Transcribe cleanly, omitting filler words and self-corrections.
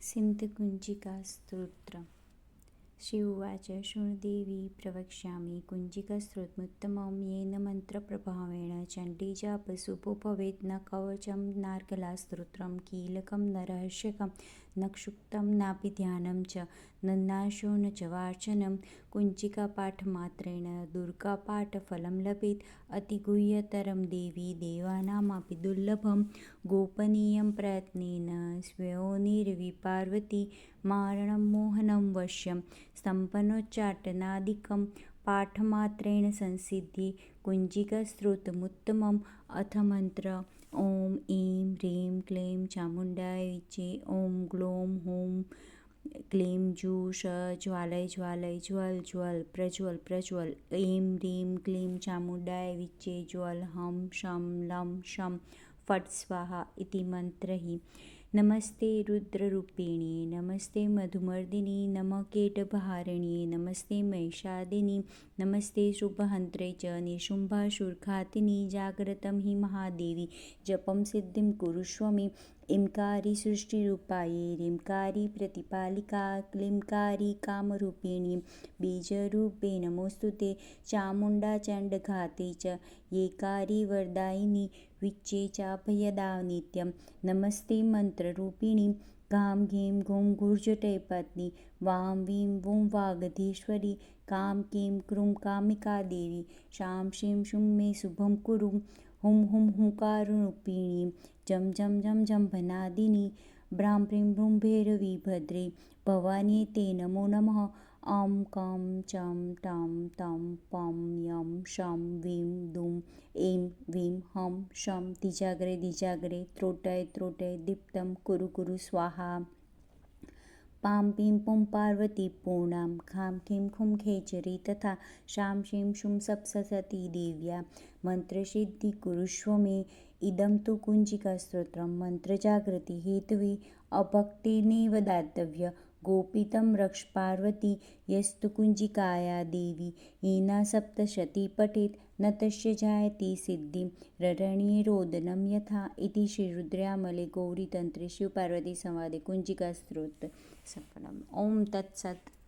सिन्धुकुञ्जिकास्तोत्रम्। श्री उवाच शृणुदेवी प्रवक्ष्यामि कुञ्जिकास्तोत्रमुत्तमं येन मन्त्रप्रभावेण चण्डीजापशुभो भवेत्। न कवचं नार्गलास्तोत्रं कीलकं न रहस्यकं न क्षुक्तं नापि ध्यानं च न नाशो न च वार्चनं। कुञ्जिकापाठमात्रेण दुर्गापाठफलं लभेत्। अतिगुह्यतरं देवी देवानामपि दुर्लभं। गोपनीयं प्रयत्नेन स्वयोनिर्विपार्वती मारणं मोहनं वश्यं स्तम्भनोच्चाटनादिकं पाठमात्रेण संसिद्धि कुञ्जिकास्तोत्रमुत्तमम्। अथ मन्त्र ॐ ऐं ह्रीं क्लीं चामुण्डाय विच्चे ॐ ग्लौं हूं क्लीं जूं श ज्वालय ज्वालय ज्वल ज्वल प्रज्वल प्रज्वल। ऐं ह्रीं क्लीं चामुण्डाय विच्चे ज्वल हं शं लं शं फट् स्वाहा इति मन्त्रैः। नमस्ते रुद्ररूपिणे नमस्ते मधुमर्दिनि नमः कीटभहारिण्ये नमस्ते महिषादिनि नमस्ते शुभहन्त्रे च निशुम्भासुरघातिनि। जाग्रतं हि महादेवी जपं सिद्धिं कुरुष्व मे। ऐंकारी सृष्टिरूपायै ह्रींकारी प्रतिपालिका क्लींकारी कामरूपिणी बीजरूपे नमोऽस्तु ते। चामुण्डा चण्डघाते च येकारी वरदायिनी विच्चे चाभयदा नित्यं नमस्ते मन्त्ररूपिणी। गां घीं घुं घुर्जटैपत्नि वां वीं वुं वागधीश्वरी कां कीं क्रूं कामिकादेवी शां शीं शूं मे शुभं कुरु। हुं हुं हुंकाररूपिणी जं जं जं जम्भनादिनी भ्रां भ्रीं भ्रूं भैरवी भद्रे भवान्यै ते नमो नमः। ॐ कं चं टं तं पं यं शं वीं दुं ऐं वीं हं शं धिजाग्रे त्रोटय त्रोटय दीप्तं कुरु कुरु स्वाहा। पां पीं पुं पार्वती पूर्णां खां खीं खूं खेचरी तथा शां शीं शूं सप्तशती देव्या मन्त्रसिद्धिं कुरुष्व मे। इदं तु कुञ्जिकास्तोत्रं मन्त्रजागृति हेतवे अभक्तेनैव दातव्य। गोपीतं रक्ष पार्वती यस्तु कुञ्जिकाया देवी येना सप्तशती पठेत् न तस्य जायते सिद्धिं ररण्ये रोदनं यथा। इति श्रीरुद्रयामले गौरीतन्त्रे शिवपार्वतीसंवादे कुञ्जिकास्तोत्रसम्पूर्णम्। ॐ तत्सत्।